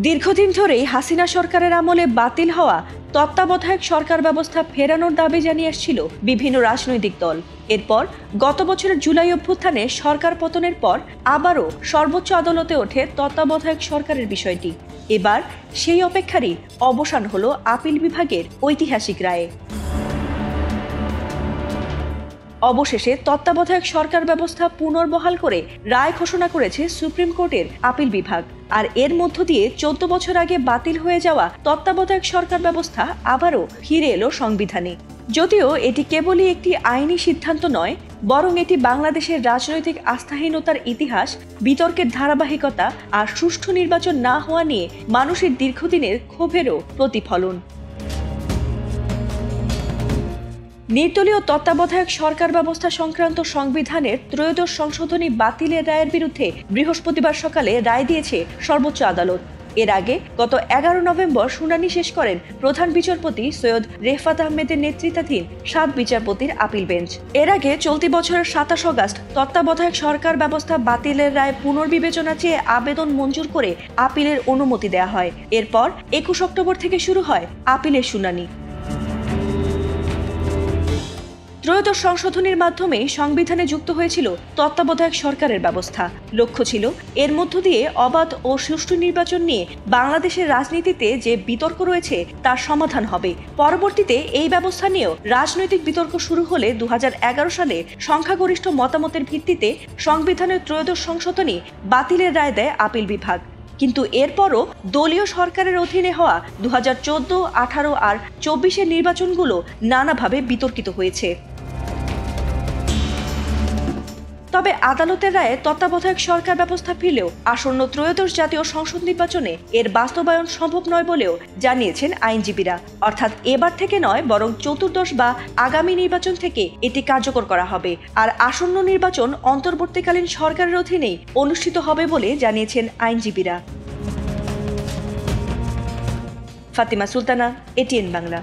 দীর্ঘদিন ধরেই হাসিনা সরকারের আমলে বাতিল হওয়া তত্ত্বাবধায়ক সরকার ব্যবস্থা ফেরানোর দাবি জানিয়ে আসছিল বিভিন্ন রাজনৈতিক দল। এরপর গত বছরের জুলাই অভ্যুত্থানে সরকার পতনের পর আবারও সর্বোচ্চ আদালতে ওঠে তত্ত্বাবধায়ক সরকারের বিষয়টি। এবার সেই অপেক্ষারই অবসান হলো আপিল বিভাগের ঐতিহাসিক রায়ে। অবশেষে তত্ত্বাবধায়ক সরকার ব্যবস্থা পুনর্বহাল করে রায় ঘোষণা করেছে সুপ্রিম কোর্টের আপিল বিভাগ। আর এর মধ্য দিয়ে 14 বছর আগে বাতিল হয়ে যাওয়া তত্ত্বাবধায়ক সরকার ব্যবস্থা আবারও ফিরে এলো সংবিধানে। যদিও এটি কেবলই একটি আইনি সিদ্ধান্ত নয়, বরং এটি বাংলাদেশের রাজনৈতিক আস্থাহীনতার ইতিহাস, বিতর্কের ধারাবাহিকতা আর সুষ্ঠু নির্বাচন না হওয়া নিয়ে মানুষের দীর্ঘদিনের ক্ষোভেরও প্রতিফলন। নির্দলীয় তত্ত্বাবধায়ক সরকার ব্যবস্থা সংক্রান্ত সংবিধানের ত্রয়োদশ সংশোধনী বাতিলের রায়ের বিরুদ্ধে বৃহস্পতিবার সকালে রায় দিয়েছে সর্বোচ্চ আদালত। এর আগে গত 11 নভেম্বর শুনানি শেষ করেন প্রধান বিচারপতি সৈয়দ রেফাত আহমেদের নেতৃত্বাধীন 7 বিচারপতির আপিল বেঞ্চ। এর আগে চলতি বছরের 27 আগস্ট তত্ত্বাবধায়ক সরকার ব্যবস্থা বাতিলের রায় পুনর্বিবেচনা চেয়ে আবেদন মঞ্জুর করে আপিলের অনুমতি দেওয়া হয়। এরপর 21 অক্টোবর থেকে শুরু হয় আপিলের শুনানি। ত্রয়োদশ সংশোধনীর মাধ্যমে সংবিধানে যুক্ত হয়েছিল তত্ত্বাবধায়ক সরকারের ব্যবস্থা। লক্ষ্য ছিল এর মধ্য দিয়ে অবাধ ও সুষ্ঠু নির্বাচন নিয়ে বাংলাদেশের রাজনীতিতে যে বিতর্ক রয়েছে তার সমাধান হবে। পরবর্তীতে এই ব্যবস্থা নিয়েও রাজনৈতিক বিতর্ক শুরু হলে 2011 সালে সংখ্যাগরিষ্ঠ মতামতের ভিত্তিতে সংবিধানের ত্রয়োদশ সংশোধনী বাতিলের রায় দেয় আপিল বিভাগ। কিন্তু এরপরও দলীয় সরকারের অধীনে হওয়া 2014, 18 আর 24-এর নির্বাচনগুলো নানাভাবে বিতর্কিত হয়েছে। তবে আদালতের রায়ে তত্ত্বাবধায়ক সরকার ব্যবস্থা ফিরলেও আসন্ন ত্রয়োদশ জাতীয় সংসদ নির্বাচনে এর বাস্তবায়ন সম্ভব নয় বলেও জানিয়েছেন আইনজীবীরা। অর্থাৎ এবার থেকে নয়, বরং চতুর্দশ বা আগামী নির্বাচন থেকে এটি কার্যকর করা হবে। আর আসন্ন নির্বাচন অন্তর্বর্তীকালীন সরকারের অধীনেই অনুষ্ঠিত হবে বলে জানিয়েছেন আইনজীবীরা। ফাতিমা সুলতানা, এটিএন বাংলা।